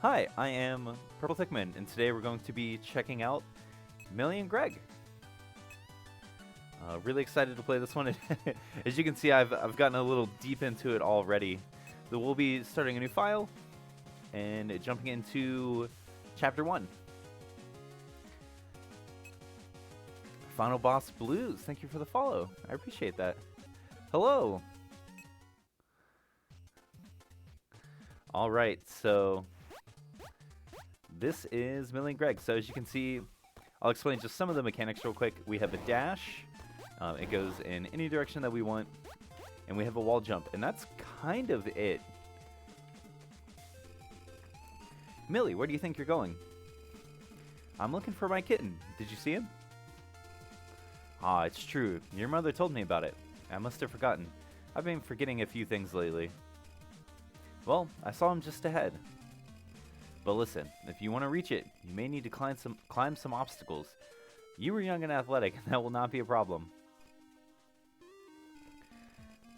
Hi, I am Purple Thickman, and today we're going to be checking out Millie and Greg. Really excited to play this one. As you can see, I've gotten a little deep into it already. So we'll be starting a new file and jumping into Chapter 1. Final Boss Blues, thank you for the follow. I appreciate that. Hello! Alright, so this is Millie and Greg. So as you can see, I'll explain just some of the mechanics real quick. We have a dash. It goes in any direction that we want. And we have a wall jump. And that's kind of it. Millie, where do you think you're going? I'm looking for my kitten. Did you see him? Ah, it's true. Your mother told me about it. I must have forgotten. I've been forgetting a few things lately. Well, I saw him just ahead. But listen, if you want to reach it, you may need to climb some obstacles. You were young and athletic, and that will not be a problem.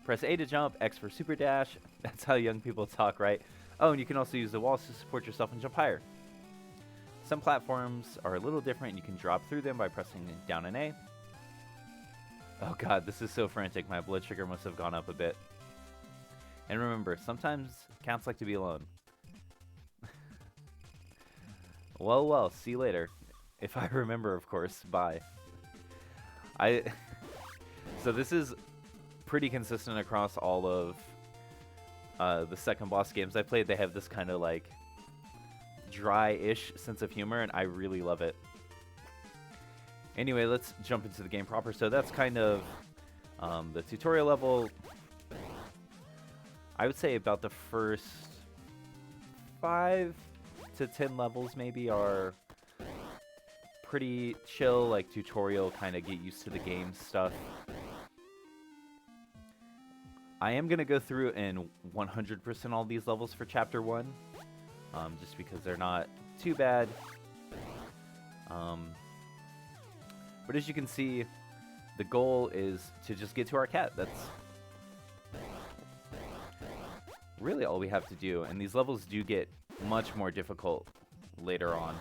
Press A to jump, X for super dash. That's how young people talk, right? Oh, and you can also use the walls to support yourself and jump higher. Some platforms are a little different. You can drop through them by pressing down an A. Oh god, this is so frantic. My blood sugar must have gone up a bit. And remember, sometimes cats like to be alone. Well, see you later. If I remember, of course. Bye. So this is pretty consistent across all of the second boss games I played. They have this kind of like dry-ish sense of humor, and I really love it. Anyway, let's jump into the game proper. So that's kind of the tutorial level. I would say about the first 5 to 10 levels maybe are pretty chill, like tutorial, kind of get used to the game stuff. I am going to go through and 100% all these levels for Chapter 1, just because they're not too bad. But as you can see, the goal is to just get to our cat. That's really all we have to do, and these levels do get much more difficult later on.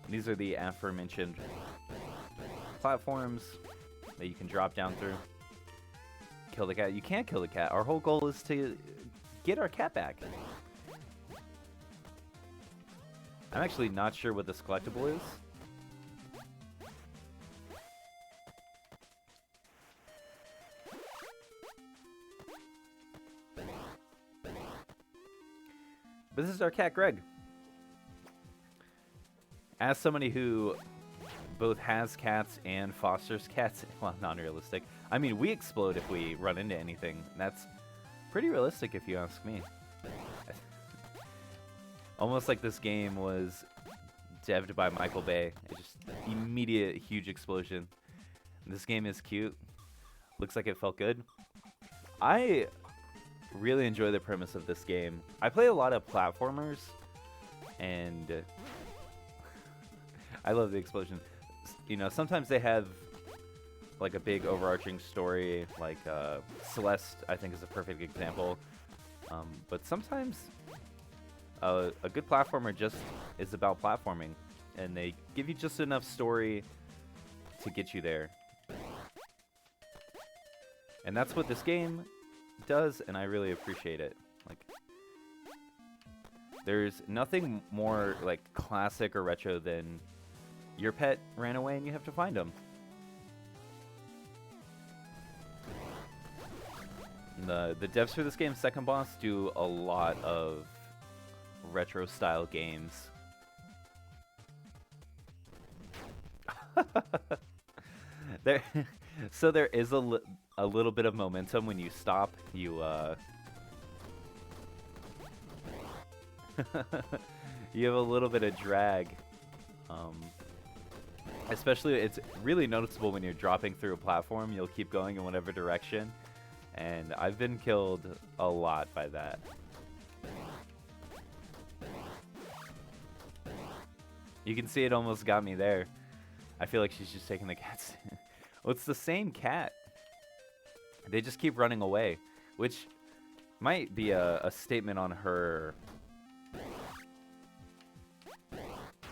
These are the aforementioned platforms that you can drop down through. Kill the cat. You can't kill the cat. Our whole goal is to get our cat back. I'm actually not sure what this collectible is. But this is our cat, Greg. As somebody who both has cats and fosters cats, well, non-realistic. I mean, we explode if we run into anything. That's pretty realistic if you ask me. Almost like this game was devved by Michael Bay. It just immediate huge explosion. This game is cute. Looks like it felt good. I really enjoy the premise of this game. I play a lot of platformers, and I love the explosion. You know, sometimes they have like a big overarching story, like Celeste, I think, is a perfect example. But sometimes a good platformer just is about platforming, and they give you just enough story to get you there. And that's what this game does, and I really appreciate it. Like, there's nothing more like classic or retro than your pet ran away and you have to find him. The devs for this game's second boss do a lot of retro style games. So there is a little bit of momentum when you stop. You you have a little bit of drag. Especially, it's really noticeable when you're dropping through a platform. You'll keep going in whatever direction. And I've been killed a lot by that. You can see it almost got me there. I feel like she's just taking the cats. Well, it's the same cat. They just keep running away, which might be a statement on her.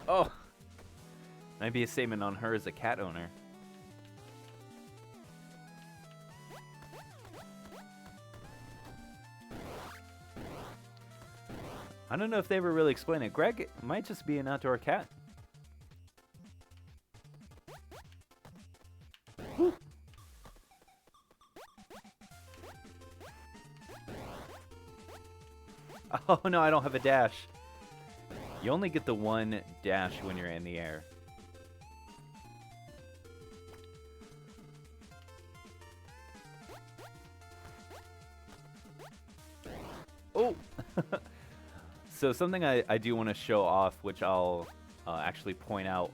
Oh! Might be a statement on her as a cat owner. I don't know if they ever really explain it. Greg might just be an outdoor cat. Whew. Oh no, I don't have a dash. You only get the one dash when you're in the air. Oh! So something I do want to show off, which I'll actually point out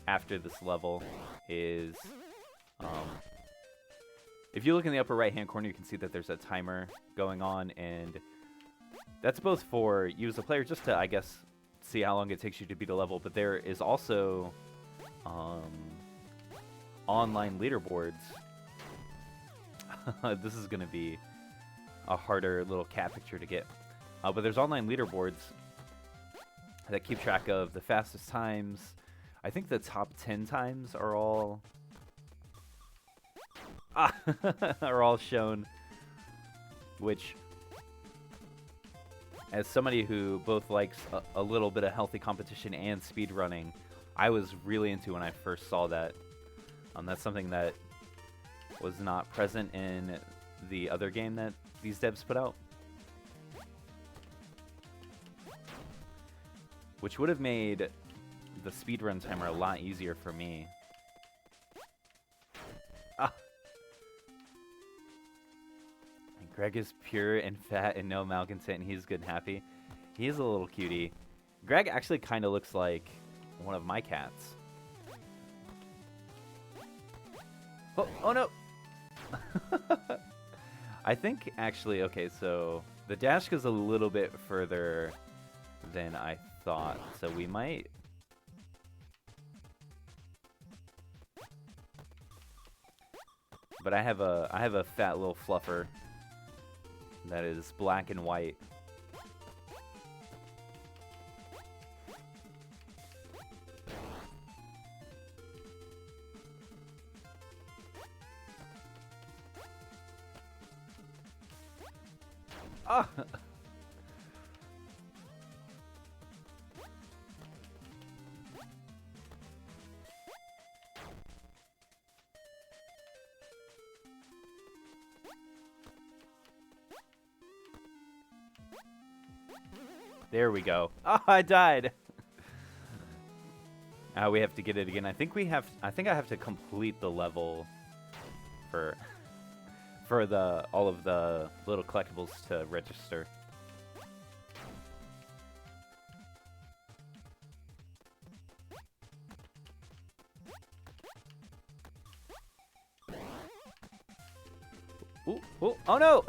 after this level, is if you look in the upper right-hand corner, you can see that there's a timer going on, and that's both for you as a player, just to, I guess, see how long it takes you to beat a level, but there is also online leaderboards. This is going to be a harder little cat picture to get. But there's online leaderboards that keep track of the fastest times. I think the top 10 times are all are all shown, which, as somebody who both likes a little bit of healthy competition and speed running, I was really into when I first saw that. That's something that was not present in the other game that these devs put out, which would have made the speedrun timer a lot easier for me. Ah. And Greg is pure and fat and no malcontent, and he's good and happy. He is a little cutie. Greg actually kind of looks like one of my cats. Oh no! I think actually, okay, so the dash goes a little bit further than I thought, so we might. But I have a fat little fluffer that is black and white. Ah! There we go. Oh, I died. We have to get it again. I think I have to complete the level for all of the little collectibles to register. Ooh, ooh, oh no!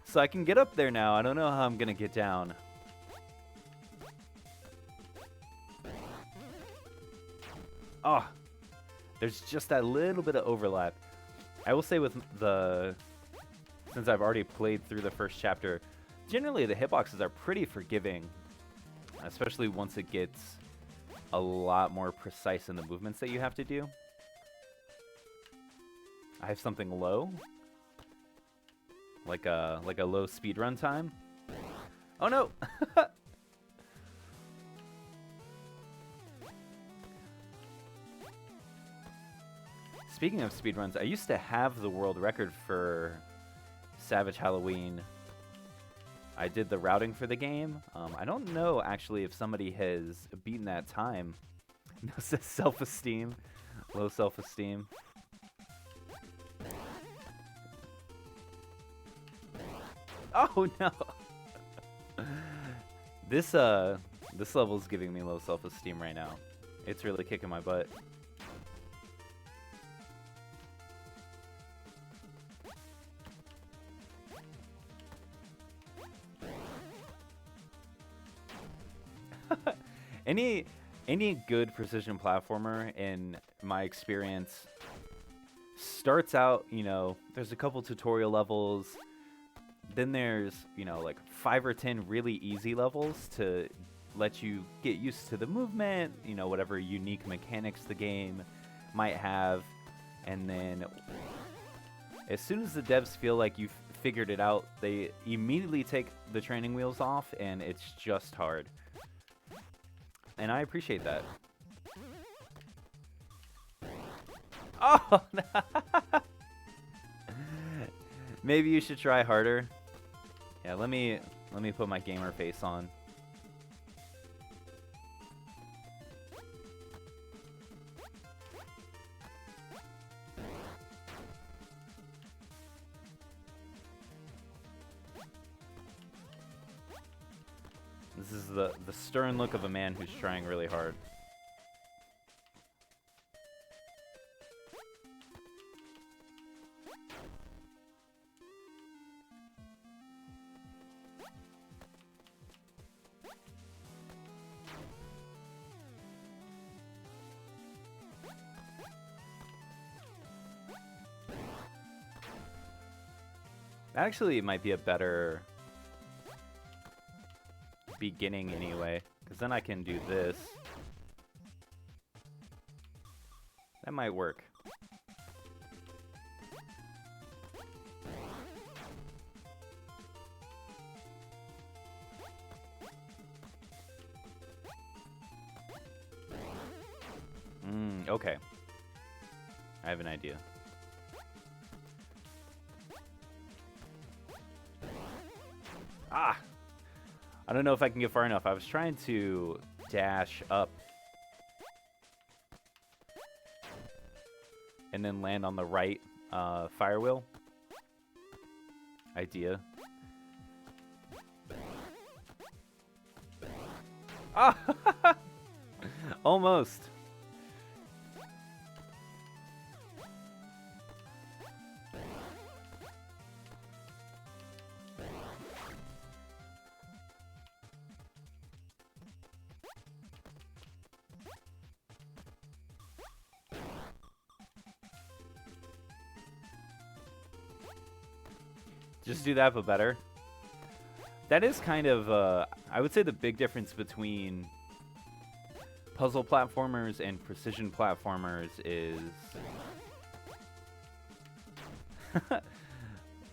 So I can get up there now. I don't know how I'm gonna get down. Oh, there's just that little bit of overlap. I will say since I've already played through the first chapter, generally the hitboxes are pretty forgiving, especially once it gets a lot more precise in the movements that you have to do. I have something low, like a low speedrun time. Oh no! Speaking of speedruns, I used to have the world record for Savage Halloween. I did the routing for the game. I don't know, actually, if somebody has beaten that time. No, it says self-esteem. Low self-esteem. Oh, no! This level is giving me low self-esteem right now. It's really kicking my butt. Any good precision platformer, in my experience, starts out, you know, there's a couple tutorial levels, then there's, you know, like 5 or 10 really easy levels to let you get used to the movement, you know, whatever unique mechanics the game might have. And then as soon as the devs feel like you've figured it out, they immediately take the training wheels off, and it's just hard. And I appreciate that. Oh! Maybe you should try harder. Yeah, let me put my gamer face on. This is the stern look of a man who's trying really hard. Actually, it might be a better beginning anyway, because then I can do this. That might work. Okay. I have an idea. Ah! I don't know if I can get far enough. I was trying to dash up and then land on the right fire wheel. Idea. Ah! Almost. Just do that, but better. That is kind of, I would say the big difference between puzzle platformers and precision platformers is...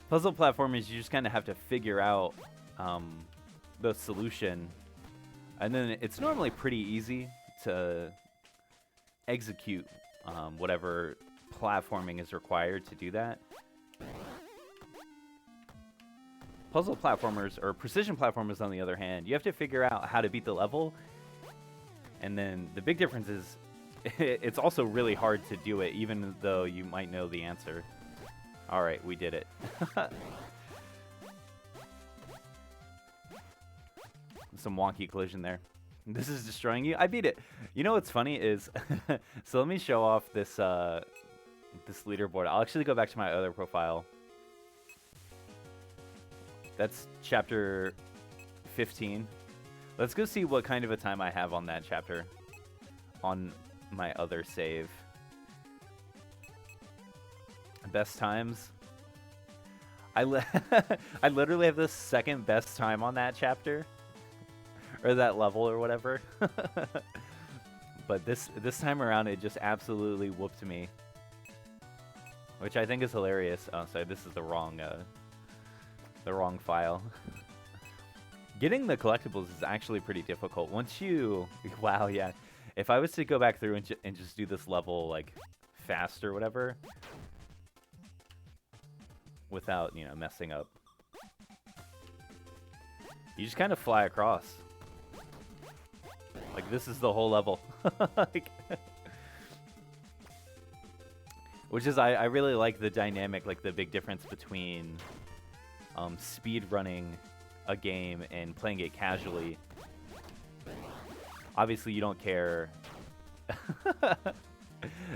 puzzle platformers, you just kind of have to figure out the solution. And then it's normally pretty easy to execute whatever platforming is required to do that. Puzzle platformers, or precision platformers on the other hand, you have to figure out how to beat the level. And then the big difference is it's also really hard to do it, even though you might know the answer. Alright, we did it. Some wonky collision there. This is destroying you. I beat it. You know what's funny is, so let me show off this this leaderboard. I'll actually go back to my other profile. That's chapter 15. Let's go see what kind of a time I have on that chapter on my other save. Best times. I literally have the second best time on that chapter. Or that level or whatever. But this time around it just absolutely whooped me. Which I think is hilarious. Oh, sorry, this is the wrong file. Getting the collectibles is actually pretty difficult. Once you... Wow, yeah. If I was to go back through and just do this level, like, fast or whatever, without, you know, messing up, you just kind of fly across. Like, this is the whole level. Like, which is, I really like the dynamic, like, the big difference between speed running a game and playing it casually. Obviously, you don't care.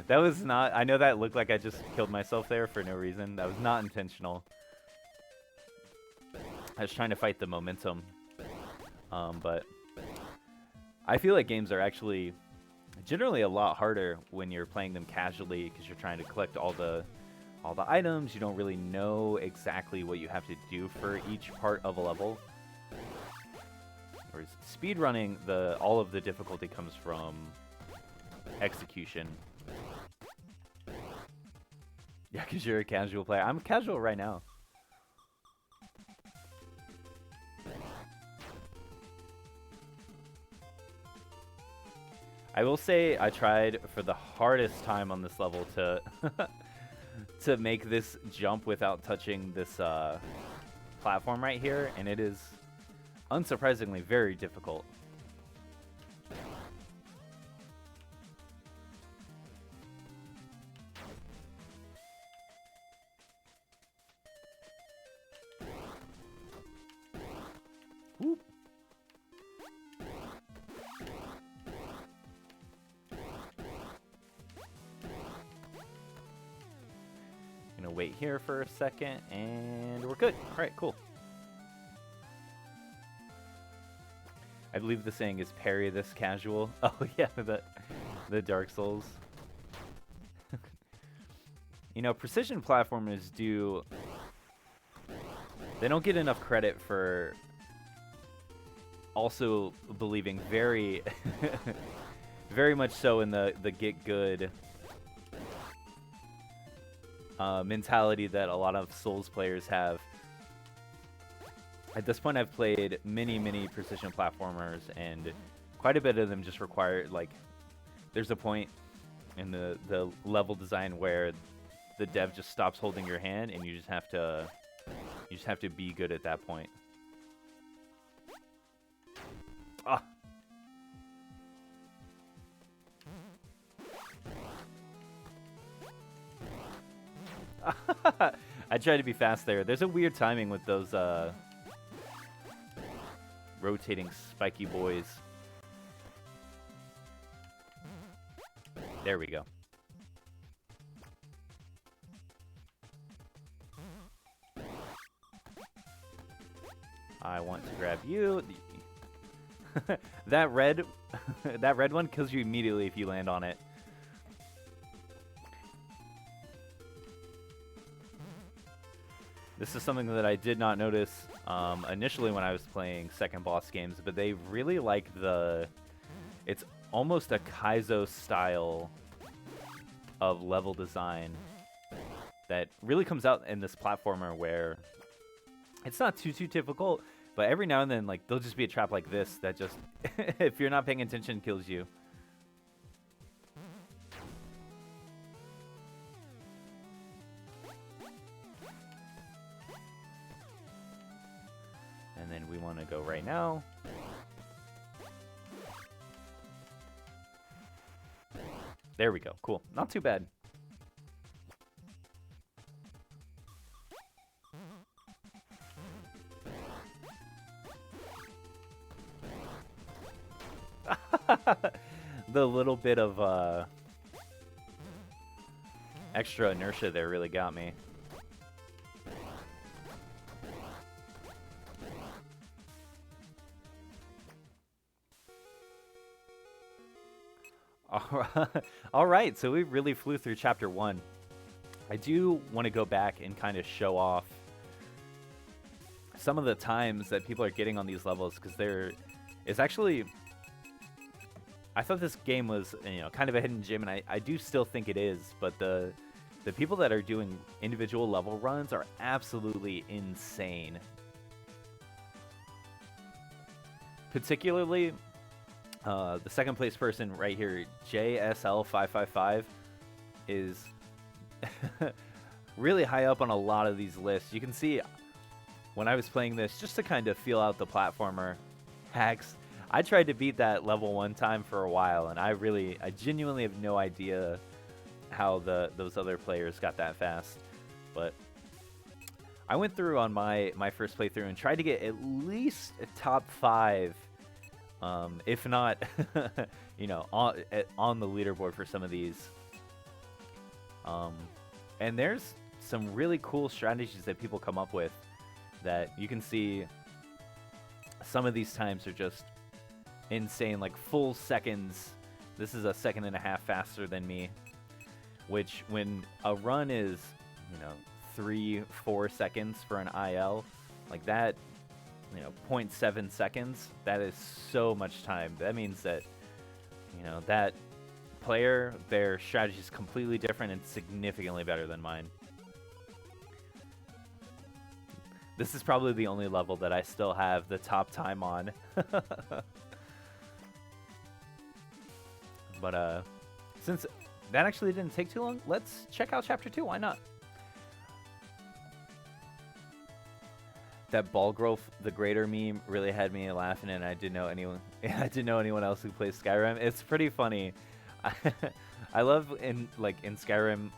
That was not... I know that looked like I just killed myself there for no reason. That was not intentional. I was trying to fight the momentum. But I feel like games are actually generally a lot harder when you're playing them casually because you're trying to collect all the items. You don't really know exactly what you have to do for each part of a level. Whereas speedrunning, all of the difficulty comes from execution. Yeah, because you're a casual player. I'm casual right now. I will say I tried for the hardest time on this level to to make this jump without touching this platform right here, and it is unsurprisingly very difficult. Whoop. Gonna wait here for a second, and we're good. All right, cool. I believe the saying is parry this casual. Oh yeah, the Dark Souls. You know, precision platformers they don't get enough credit for also believing very very much so in the get good mentality that a lot of Souls players have. At this point, I've played many precision platformers, and quite a bit of them just require, like, there's a point in the level design where the dev just stops holding your hand, and you just have to be good at that point. Ah. I tried to be fast there. There's a weird timing with those rotating spiky boys. There we go. I want to grab you. That red that red one kills you immediately if you land on it. This is something that I did not notice initially when I was playing second boss games, but they really like it's almost a Kaizo style of level design that really comes out in this platformer where it's not too difficult, but every now and then, like, there'll just be a trap like this that just, if you're not paying attention, kills you. And then we want to go right now. There we go. Cool. Not too bad. The little bit of extra inertia there really got me. All right, so we really flew through chapter 1. I do want to go back and kind of show off some of the times that people are getting on these levels, because it's actually, I thought this game was, you know, kind of a hidden gem, and I do still think it is, but the people that are doing individual level runs are absolutely insane. Particularly the second place person right here, JSL555, is really high up on a lot of these lists. You can see when I was playing this, just to kind of feel out the platformer hacks, I tried to beat that level one time for a while, and I genuinely have no idea how those other players got that fast. But I went through on my first playthrough and tried to get at least a top 5, if not, you know, on the leaderboard for some of these. And there's some really cool strategies that people come up with that you can see. Some of these times are just insane, like full seconds This is a second and a half faster than me, which when a run is, 3-4 seconds for an IL, like that, 0.7 seconds, that is so much time. That means that, that player, their strategy is completely different and significantly better than mine. This is probably the only level that I still have the top time on. But since that actually didn't take too long, let's check out Chapter 2. Why not? That ball growth, the greater meme really had me laughing, and I didn't know anyone else who plays Skyrim. It's pretty funny. I love in Skyrim,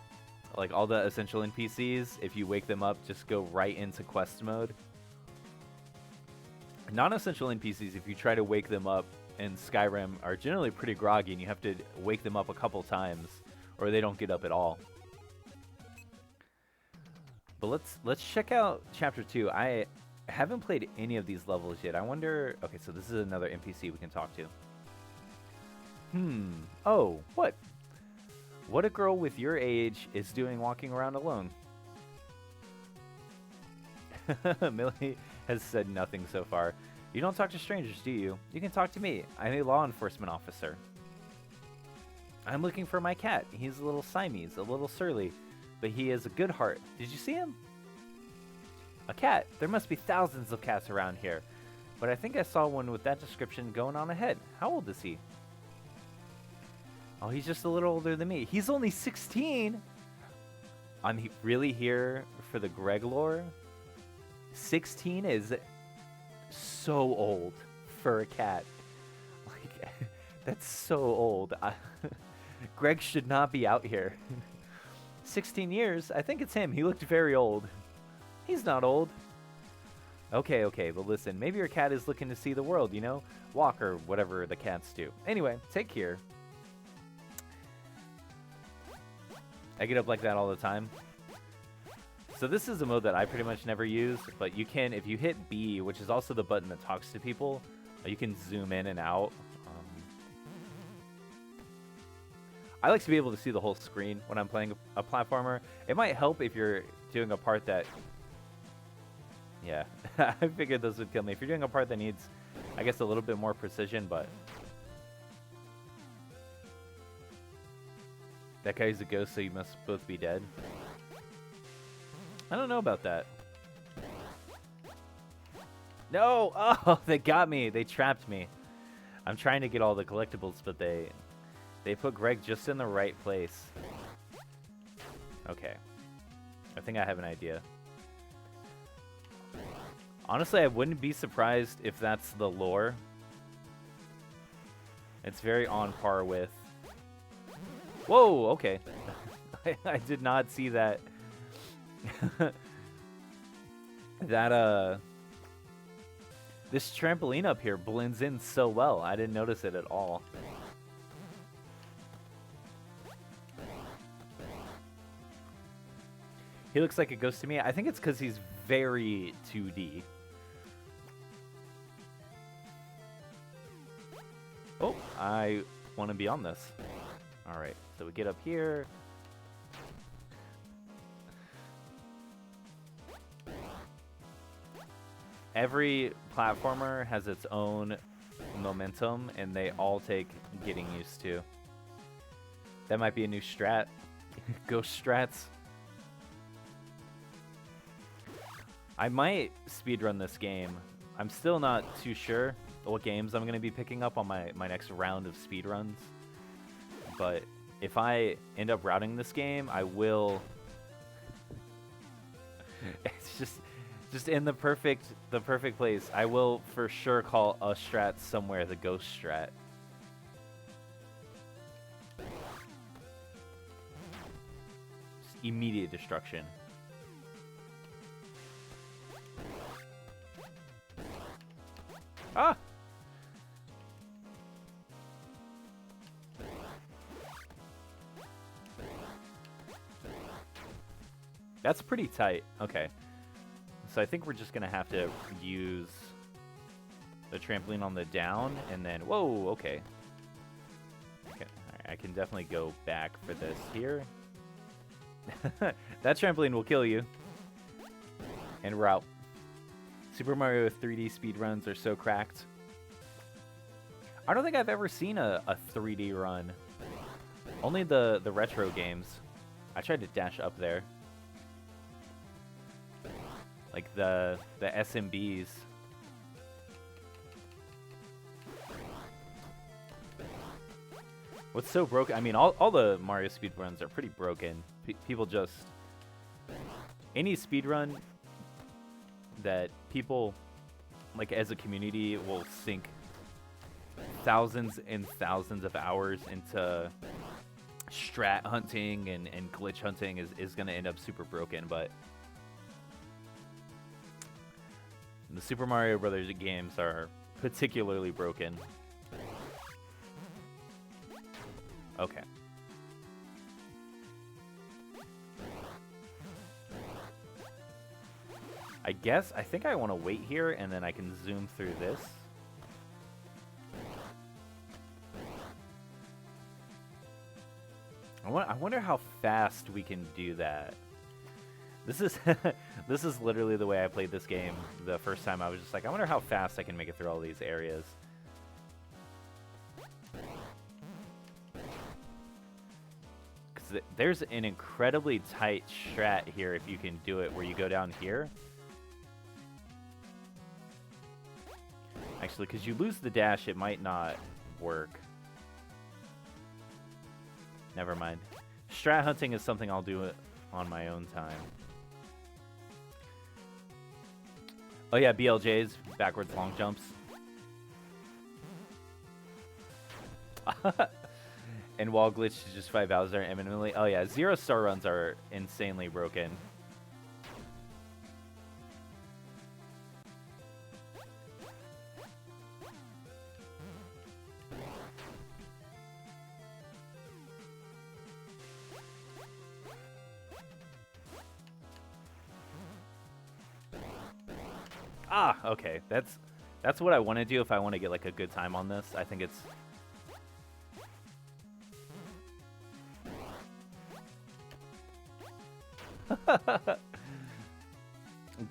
like all the essential NPCs, if you wake them up, just go right into quest mode. Non-essential NPCs, if you try to wake them up in Skyrim, are generally pretty groggy, and you have to wake them up a couple times, or they don't get up at all. But let's check out Chapter 2. I haven't played any of these levels yet. I wonder... Okay, so this is another NPC we can talk to. Oh, what? What a girl with your age is doing walking around alone? Millie has said nothing so far. You don't talk to strangers, do you? You can talk to me. I'm a law enforcement officer. I'm looking for my cat. He's a little Siamese, a little surly, but he has a good heart. Did you see him? A cat. There must be thousands of cats around here, but I think I saw one with that description going on ahead. How old is he? Oh, he's just a little older than me. He's only 16! I'm really here for the Greg lore? 16 is so old for a cat. Like, that's so old. Greg should not be out here. 16 years? I think it's him. He looked very old. He's not old. Okay, but listen. Maybe your cat is looking to see the world, Walk or whatever the cats do. Anyway, take care. I get up like that all the time. So this is a mode that I pretty much never use, but you can, if you hit B, which is also the button that talks to people, you can zoom in and out. I like to be able to see the whole screen when I'm playing a platformer. It might help if you're doing a part that... Yeah, I figured those would kill me. If you're doing a part that needs, I guess, a little bit more precision, but... That guy's a ghost, so you must both be dead. I don't know about that. No! Oh, they got me. They trapped me. I'm trying to get all the collectibles, but they put Greg just in the right place. Okay. I think I have an idea. Honestly, I wouldn't be surprised if that's the lore. It's very on par with... Whoa, okay. I did not see that. This trampoline up here blends in so well. I didn't notice it at all. He looks like a ghost to me. I think it's because he's very 2D. Oh, I want to be on this. All right, so we get up here. Every platformer has its own momentum, and they all take getting used to. That might be a new strat. Ghost strats. I might speedrun this game. I'm still not too sure what games I'm going to be picking up on my next round of speedruns. But if I end up routing this game, I will... It's just in the perfect place. I will for sure call a strat somewhere the ghost strat. Just immediate destruction. Ah! That's pretty tight. Okay. So I think we're just going to have to use the trampoline on the down and then... Whoa, okay. Okay. can definitely go back for this here. That trampoline will kill you. And we're out. Super Mario 3D speedruns are so cracked. I don't think I've ever seen a 3D run. Only the retro games. I tried to dash up there. Like the SMBs. What's so broken? I mean, all the Mario speedruns are pretty broken. People just... Any speedrun that people, like as a community, will sink thousands and thousands of hours into strat hunting and glitch hunting is going to end up super broken, but the Super Mario Brothers games are particularly broken. Okay. I think I want to wait here and then I can zoom through this. I wonder how fast we can do that. This is this is literally the way I played this game the first time. I was just like, I wonder how fast I can make it through all these areas. Because there's an incredibly tight strat here if you can do it, where you go down here. Actually, because you lose the dash, it might not work. Never mind. Strat hunting is something I'll do on my own time. Oh yeah, BLJs, backwards long jumps. And wall glitch to just fight Bowser imminently. Oh yeah, 0-star runs are insanely broken. Ah, okay. That's what I want to do if I want to get like a good time on this. I think it's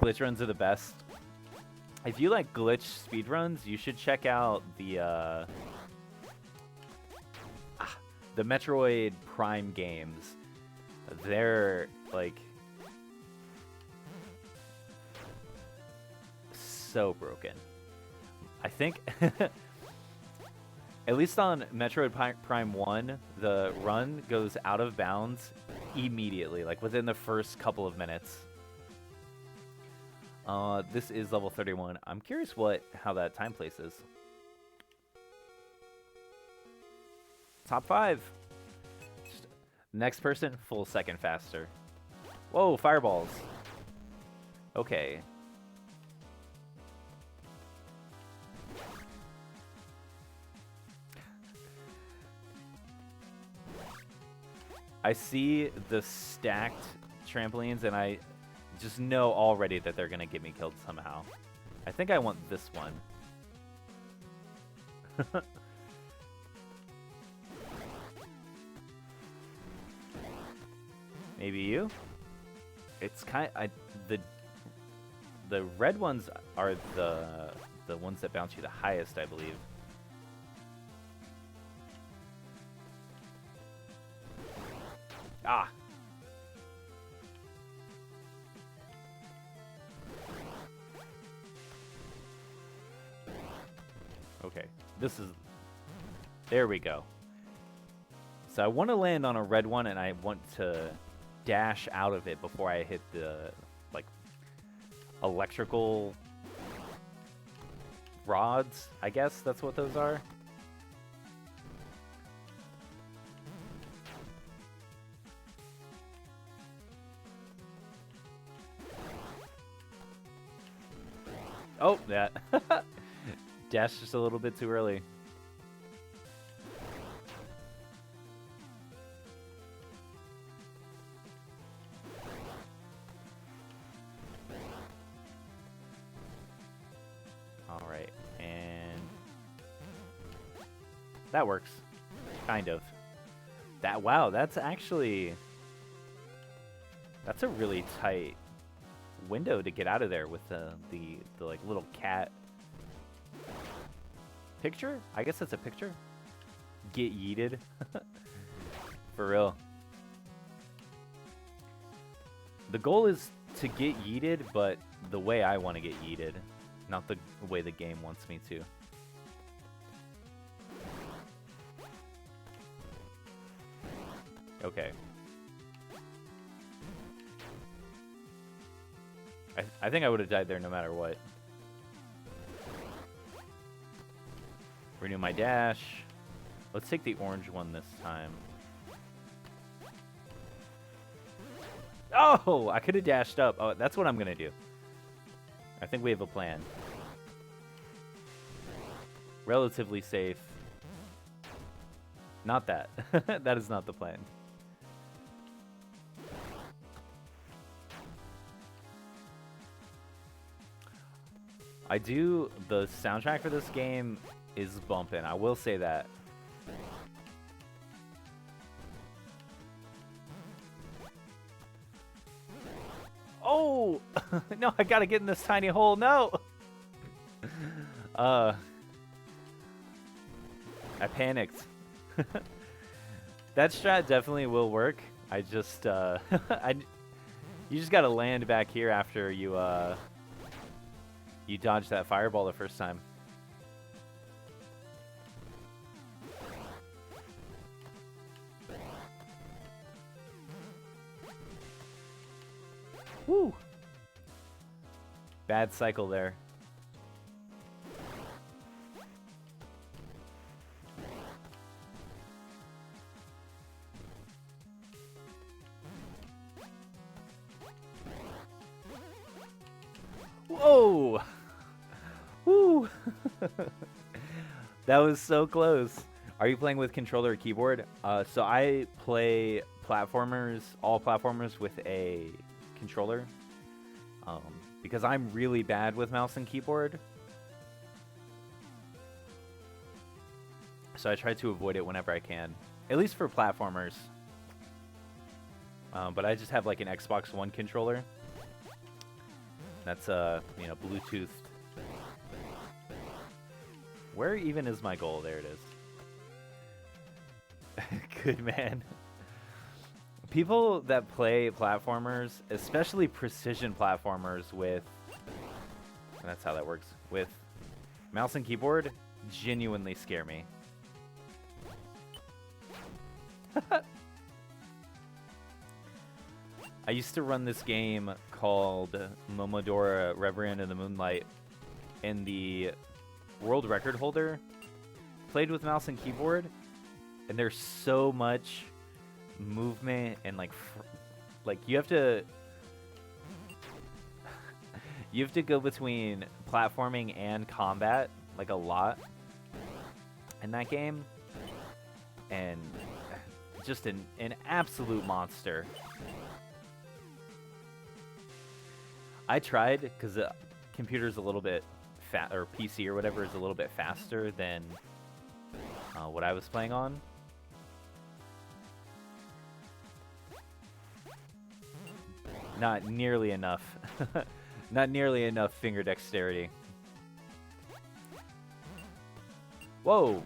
glitch runs are the best. If you like glitch speedruns, you should check out the Metroid Prime games. They're like so broken. I think at least on Metroid Prime 1, the run goes out of bounds immediately, like within the first couple of minutes. This is level 31. I'm curious how that time place is. Top 5. Just next person, full second faster. Whoa, fireballs. Okay. I see the stacked trampolines, and I just know already that they're going to get me killed somehow. I think I want this one. Maybe you? It's kind of... The red ones are the ones that bounce you the highest, I believe. Ah. Okay. This is... There we go. So I want to land on a red one, and I want to dash out of it before I hit the, like, electrical rods. I guess that's what those are. Oh, that. Dash just a little bit too early. All right, and that works. Kind of. Wow, that's actually... That's a really tight window to get out of there with the like little cat picture. I guess that's a picture. Get yeeted. For real. The goal is to get yeeted, but the way I want to get yeeted, not the way the game wants me to. Okay. I think I would have died there no matter what. Renew my dash. Let's take the orange one this time. Oh, I could have dashed up. Oh, that's what I'm going to do. I think we have a plan. Relatively safe. Not that. That is not the plan. The soundtrack for this game is bumping. I will say that. Oh! No, I gotta get in this tiny hole. No! I panicked. That strat definitely will work. I just, you just gotta land back here after you, you dodged that fireball the first time. Woo! Bad cycle there. Whoa! Woo! That was so close. Are you playing with controller or keyboard? So I play platformers, all platformers with a controller. Because I'm really bad with mouse and keyboard. So I try to avoid it whenever I can. At least for platformers. But I just have like an Xbox One controller. That's, you know, Bluetooth. Where even is my goal? There it is. Good man. People that play platformers, especially precision platformers with... That's how that works. With mouse and keyboard, genuinely scare me. I used to run this game called Momodora Reverend in the Moonlight, and the world record holder played with mouse and keyboard, and there's so much movement and like you have to go between platforming and combat like a lot in that game, and just an absolute monster. I tried because the computer's a little bit or PC or whatever is a little bit faster than what I was playing on. Not nearly enough. Not nearly enough finger dexterity. Whoa!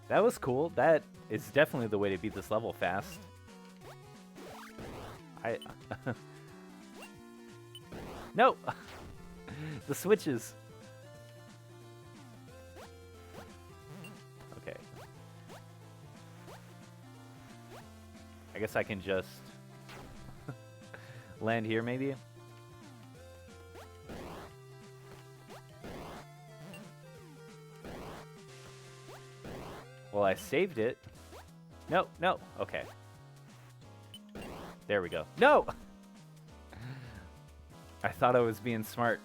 That was cool. That is definitely the way to beat this level fast. No! The switches. Okay. I guess I can just land here, maybe? Well, I saved it. No, no. Okay. There we go. No! I thought I was being smart.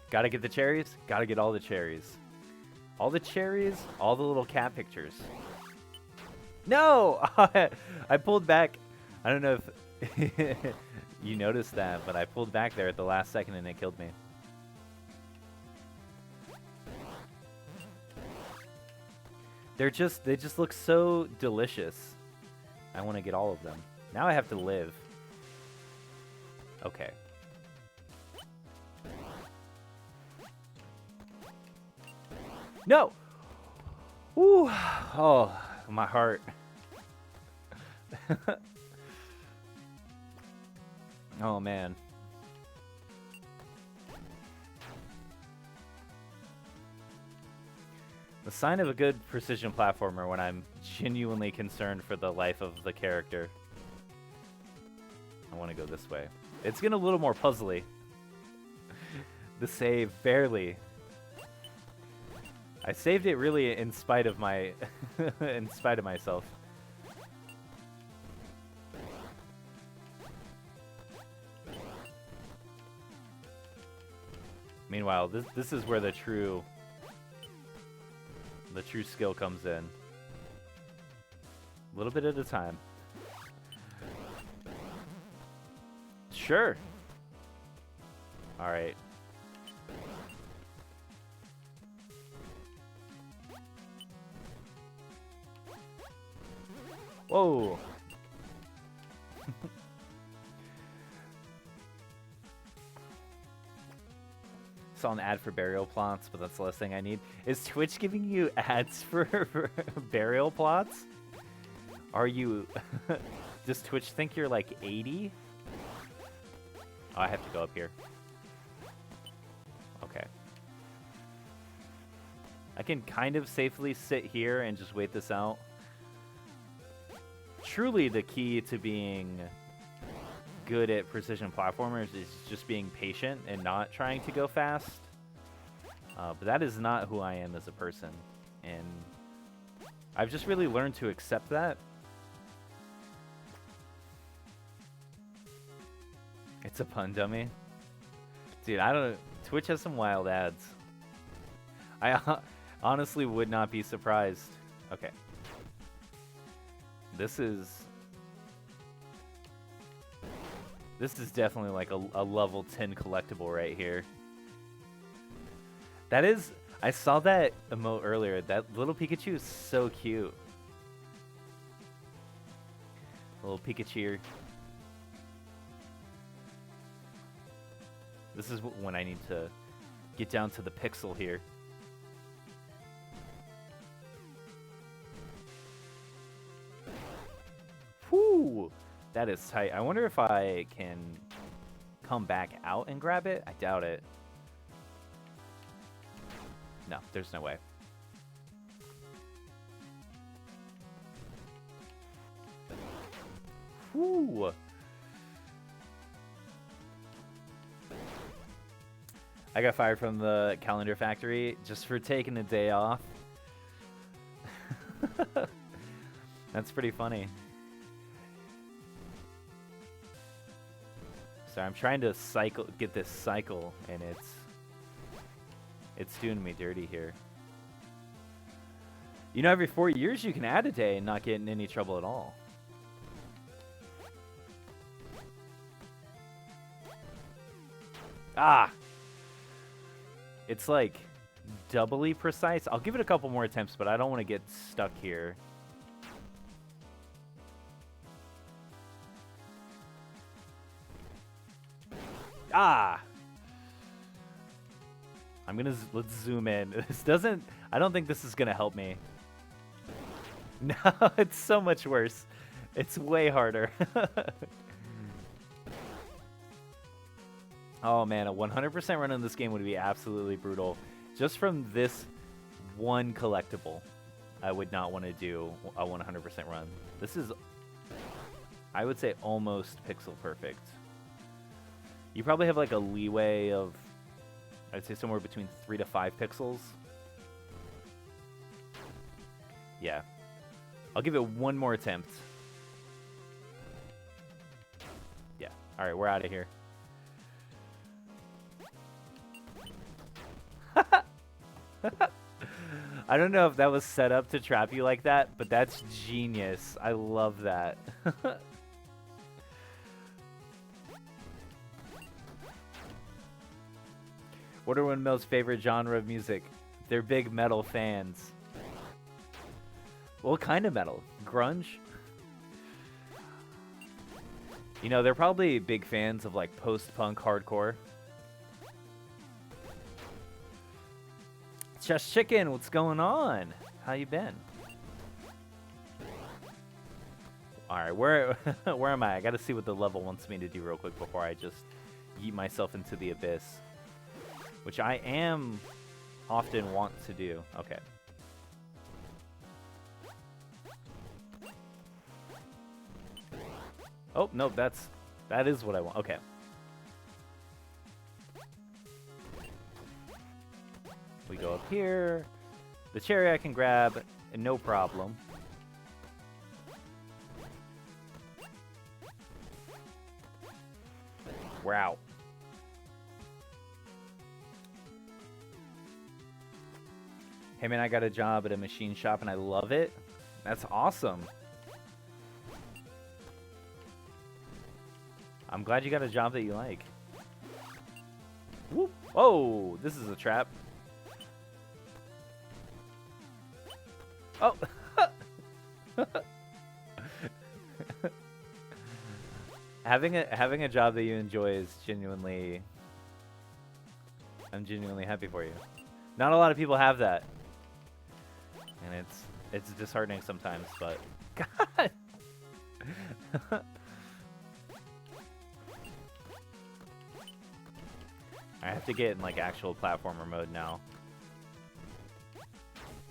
Gotta get the cherries. Gotta get all the cherries. All the cherries, all the little cat pictures. No! I pulled back. I don't know if you noticed that, but I pulled back there at the last second and it killed me. They just look so delicious. I want to get all of them. Now I have to live. Okay. No! Ooh. Oh, my heart. Oh, man. The sign of a good precision platformer when I'm genuinely concerned for the life of the character. I want to go this way. It's getting a little more puzzly. The save, barely. I saved it really in spite of my in spite of myself. Meanwhile, this is where the true skill comes in. A little bit at a time. Sure. All right. Whoa. Saw an ad for burial plots, but that's the last thing I need. Is Twitch giving you ads for burial plots? Are you... Does Twitch think you're like 80? Oh, I have to go up here. Okay. I can kind of safely sit here and just wait this out. Truly, the key to being good at precision platformers is just being patient and not trying to go fast. But that is not who I am as a person. And I've just really learned to accept that. It's a pun dummy. Dude, I don't know. Twitch has some wild ads. I honestly would not be surprised. Okay. This is definitely like a level 10 collectible right here. That is, I saw that emote earlier. That little Pikachu is so cute. Little Pikachu. This is when I need to get down to the pixel here. Whew! That is tight. I wonder if I can come back out and grab it. I doubt it. No, there's no way. Whew! I got fired from the calendar factory just for taking a day off. That's pretty funny. So I'm trying to get this cycle, and it's doing me dirty here. You know, every 4 years you can add a day and not get in any trouble at all. Ah! It's like doubly precise. I'll give it a couple more attempts, but I don't want to get stuck here. Ah! Let's zoom in. This doesn't, I don't think this is gonna help me. No, it's so much worse. It's way harder. Oh man, a 100% run on this game would be absolutely brutal. Just from this one collectible, I would not want to do a 100% run. This is, I would say, almost pixel perfect. You probably have like a leeway of, I'd say somewhere between 3 to 5 pixels. Yeah. I'll give it one more attempt. Yeah. All right, we're out of here. I don't know if that was set up to trap you like that, but that's genius. I love that. What are Windmill's favorite genre of music? They're big metal fans. What kind of metal? Grunge? You know, they're probably big fans of like post-punk hardcore. Just Chicken, what's going on? How you been? All right, where am I? I got to see what the level wants me to do real quick before I just yeet myself into the abyss, which I am often want to do. Okay. Oh, no, that is what I want. Okay. We go up here. The cherry I can grab, no problem. Wow. Hey man, I got a job at a machine shop and I love it. That's awesome. I'm glad you got a job that you like. Whoop. Whoa, this is a trap. Oh. Having a job that you enjoy is genuinely, I'm genuinely happy for you. Not a lot of people have that. And it's disheartening sometimes, but God. I have to get in like actual platformer mode now.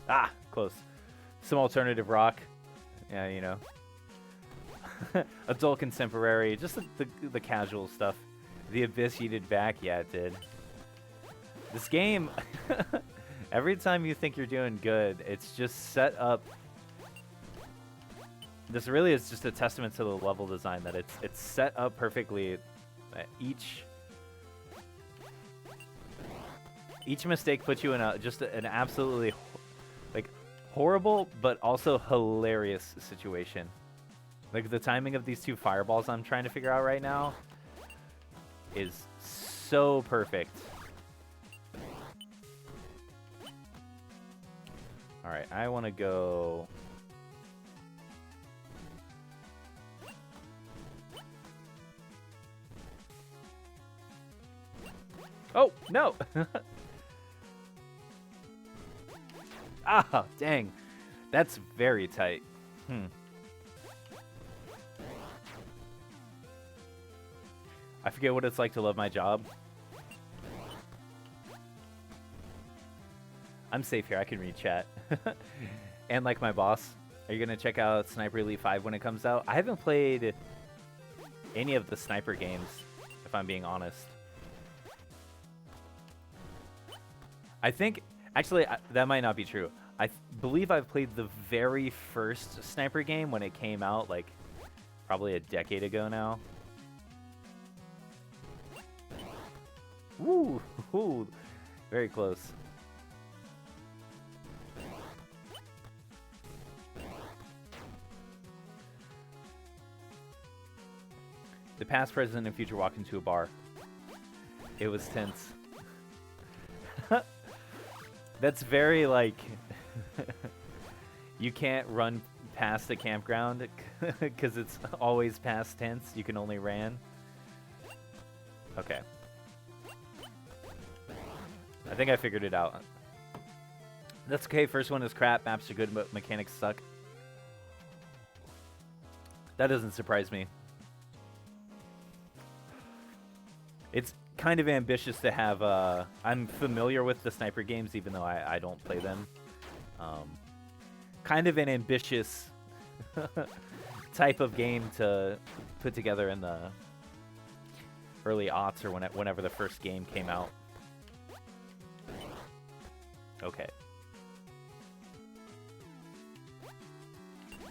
Ah, close. Some alternative rock. Yeah, you know. Adult contemporary, just the casual stuff. The Abyss yeeted back, yeah it did. This game, every time you think you're doing good, it's just set up. This really is just a testament to the level design that it's set up perfectly. Each mistake puts you in just an absolutely like horrible but also hilarious situation. Like the timing of these two fireballs I'm trying to figure out right now is so perfect. All right, I want to go. Oh, no. Ah, dang. That's very tight. I forget what it's like to love my job. I'm safe here. I can read chat. And like my boss, are you going to check out Sniper Elite 5 when it comes out? I haven't played any of the sniper games, if I'm being honest. I think, actually, that might not be true. I believe I've played the very first sniper game when it came out, like, probably a decade ago now. Woo! Woo! Very close. The past, present, and future walk into a bar. It was tense. That's very, like... You can't run past the campground because it's always past tense. You can only ran. Okay. I think I figured it out. That's okay. First one is crap. Maps are good, but mechanics suck. That doesn't surprise me. It's kind of ambitious to have... I'm familiar with the sniper games, even though I don't play them. Kind of an ambitious type of game to put together in the early aughts or whenever the first game came out. Okay.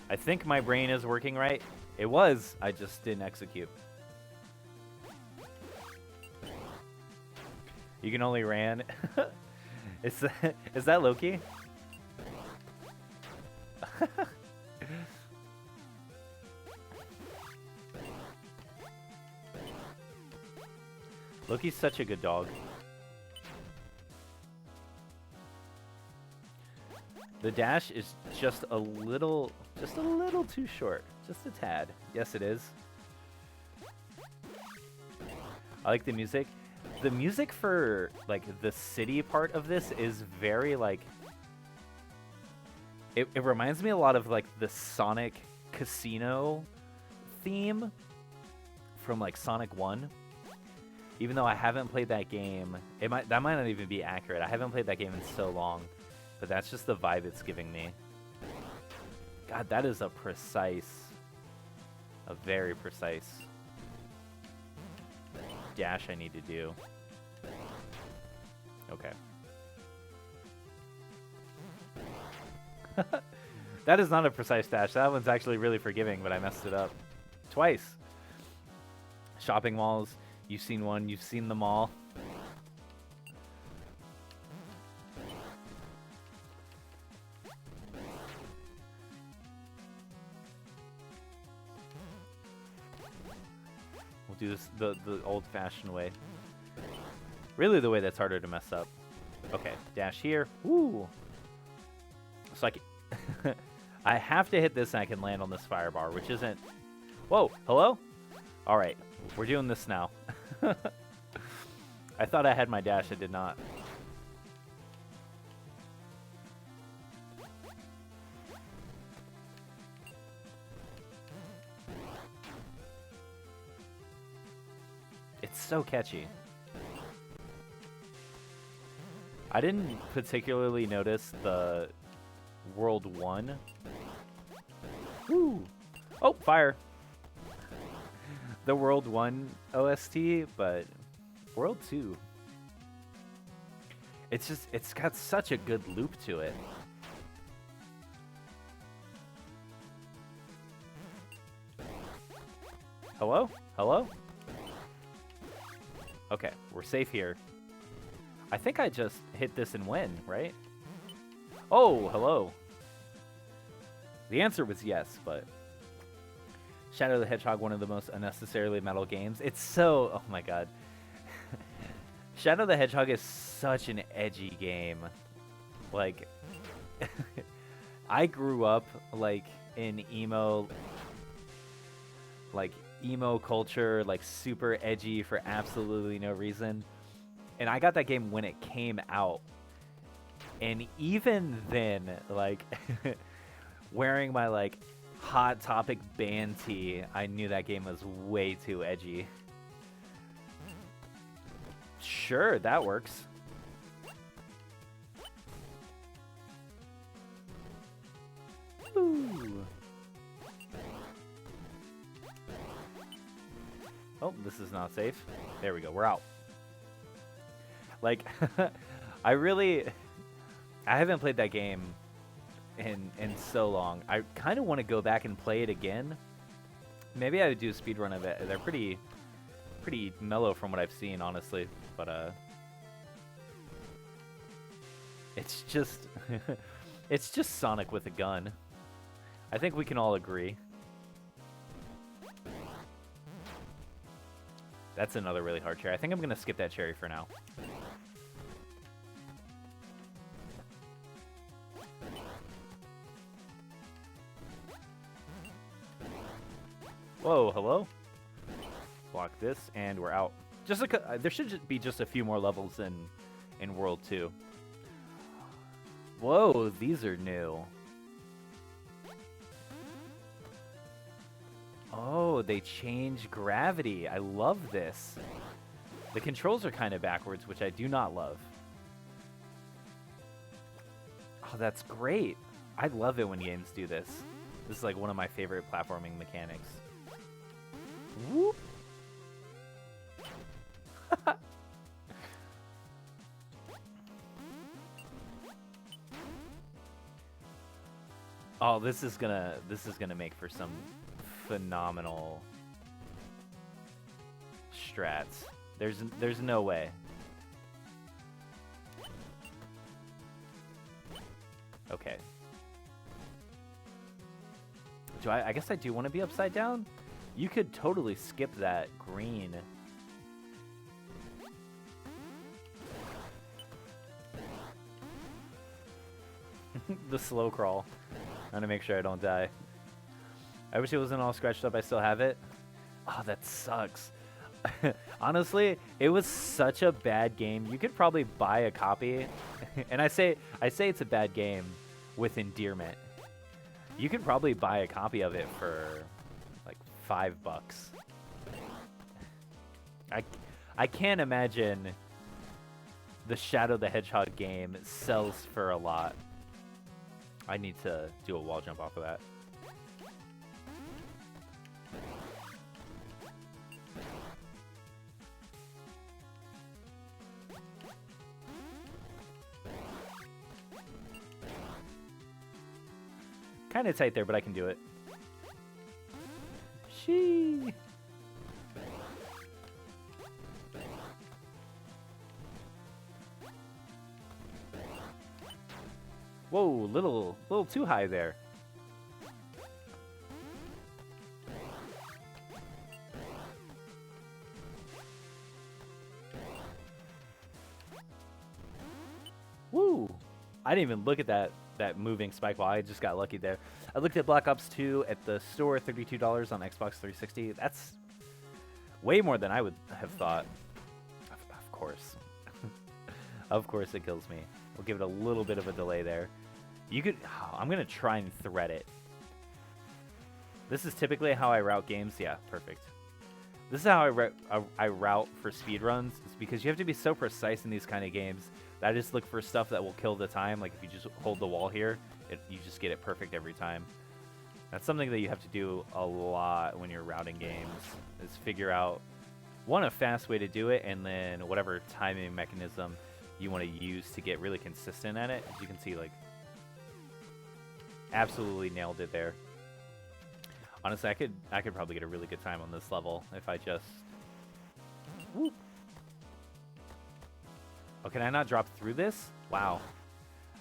I think my brain is working right. It was. I just didn't execute. You can only ran. Is that Loki? Loki's such a good dog. The dash is just a little too short. Just a tad. Yes, it is. I like the music. The music for, like, the city part of this is very, like... It reminds me a lot of, like, the Sonic Casino theme from, like, Sonic 1. Even though I haven't played that game, that might not even be accurate. I haven't played that game in so long, but that's just the vibe it's giving me. God, that is a very precise dash I need to do. Okay. That is not a precise dash. That one's actually really forgiving, but I messed it up. Twice. Shopping malls. You've seen one. You've seen them all. We'll do this the old-fashioned way. Really the way that's harder to mess up. Okay, dash here. Ooh. So I have to hit this and I can land on this fire bar, which isn't... Whoa, hello? All right, we're doing this now. I thought I had my dash, I did not. It's so catchy. I didn't particularly notice the World 1. Woo! Oh, fire! The World 1 OST, but World 2. It's got such a good loop to it. Hello? Hello? Okay, we're safe here. I think I just hit this and win, right? Oh, hello. The answer was yes, but... Shadow the Hedgehog, one of the most unnecessarily metal games. It's so... Oh my god. Shadow the Hedgehog is such an edgy game. Like... I grew up, like, in emo... Like, emo culture, like, super edgy for absolutely no reason. And I got that game when it came out. And even then, like, wearing my, like, Hot Topic band tee, I knew that game was way too edgy. Sure, that works. Ooh. Oh, this is not safe. There we go, we're out. Like, I haven't played that game in so long. I kind of want to go back and play it again. Maybe I would do a speedrun of it. They're pretty mellow from what I've seen, honestly. But it's just it's just Sonic with a gun. I think we can all agree. That's another really hard cherry. I think I'm gonna skip that cherry for now. Whoa, hello? Block this, and we're out. Just there should be just a few more levels in World 2. Whoa, these are new. Oh, they change gravity. I love this. The controls are kind of backwards, which I do not love. Oh, that's great. I love it when games do this. This is like one of my favorite platforming mechanics. Whoop. Oh, this is gonna make for some phenomenal strats. There's no way. Okay. I guess I do want to be upside down. You could totally skip that green. The slow crawl. I'm gonna make sure I don't die. I wish it wasn't all scratched up. I still have it. Oh, that sucks. Honestly, it was such a bad game. You could probably buy a copy. And I say it's a bad game with endearment. You could probably buy a copy of it for like $5. I can't imagine the Shadow the Hedgehog game sells for a lot. I need to do a wall jump off of that. Kind of tight there, but I can do it. Shee. Whoa, little too high there. Woo! I didn't even look at that moving spike wall. I just got lucky there. I looked at Black Ops 2 at the store, $32 on Xbox 360. That's way more than I would have thought. Of course. Of course it kills me. We'll give it a little bit of a delay there. You could... Oh, I'm going to try and thread it. This is typically how I route games. Yeah, perfect. This is how I route for speedruns. It's because you have to be so precise in these kind of games that I just look for stuff that will kill the time. Like if you just hold the wall here, you just get it perfect every time. That's something that you have to do a lot when you're routing games, is figure out, one, a fast way to do it, and then whatever timing mechanism you want to use to get really consistent at it. As you can see, like, absolutely nailed it there. Honestly, I could probably get a really good time on this level if I just... Whoop. Oh, can I not drop through this? Wow.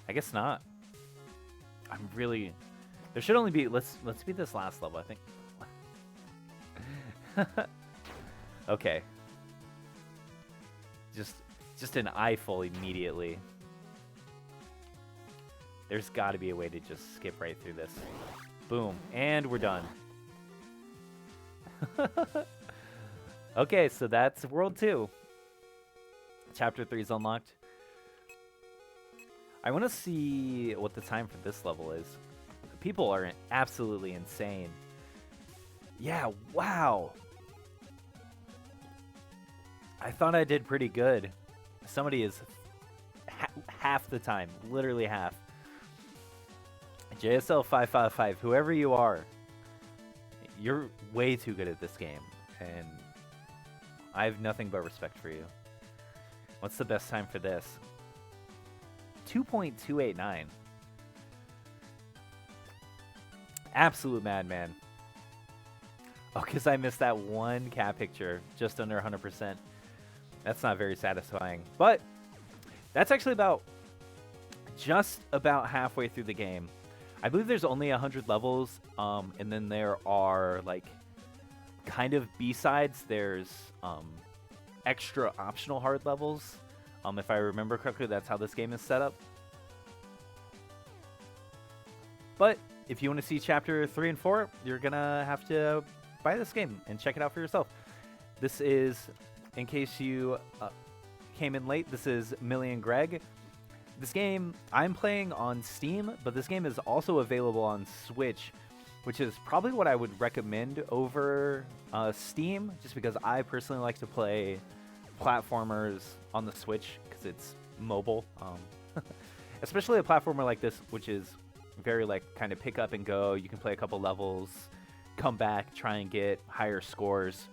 I guess not. I'm really... There should only be... Let's beat this last level, I think. Okay. Just an eyeful immediately. There's got to be a way to just skip right through this. Boom. And we're done. Okay, so that's World 2. Chapter 3 is unlocked. I want to see what the time for this level is. People are absolutely insane. Yeah, wow. I thought I did pretty good. Somebody is half the time, literally half. JSL 555, whoever you are, you're way too good at this game, and I have nothing but respect for you. What's the best time for this? 2.289. Absolute madman. Oh, because I missed that one cat picture, just under 100%. That's not very satisfying, but that's actually just about halfway through the game. I believe there's only 100 levels, and then there are, like, kind of B-sides. There's extra optional hard levels. If I remember correctly, that's how this game is set up. But if you want to see Chapter 3 and 4, you're going to have to buy this game and check it out for yourself. This is, in case you came in late, this is Millie and Greg. This game, I'm playing on Steam, but this game is also available on Switch, which is probably what I would recommend over Steam, just because I personally like to play platformers on the Switch, because it's mobile. Especially a platformer like this, which is very, like, kind of pick up and go. You can play a couple levels, come back, try and get higher scores.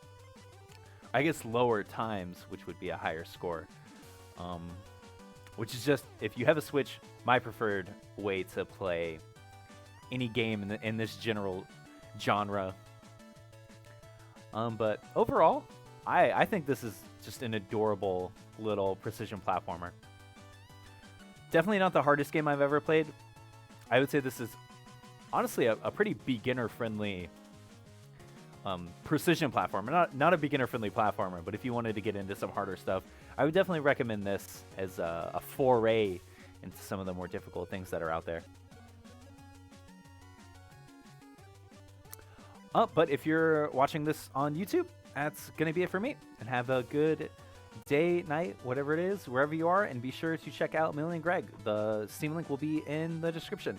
I guess lower times, which would be a higher score. Which is just, if you have a Switch, my preferred way to play any game in this general genre. But overall, I think this is just an adorable little precision platformer. Definitely not the hardest game I've ever played. I would say this is honestly a pretty beginner-friendly precision platformer. Not a beginner-friendly platformer, but if you wanted to get into some harder stuff, I would definitely recommend this as a foray into some of the more difficult things that are out there. But if you're watching this on YouTube, that's going to be it for me. And have a good day, night, whatever it is, wherever you are. And be sure to check out Milli and Greg. The Steam link will be in the description.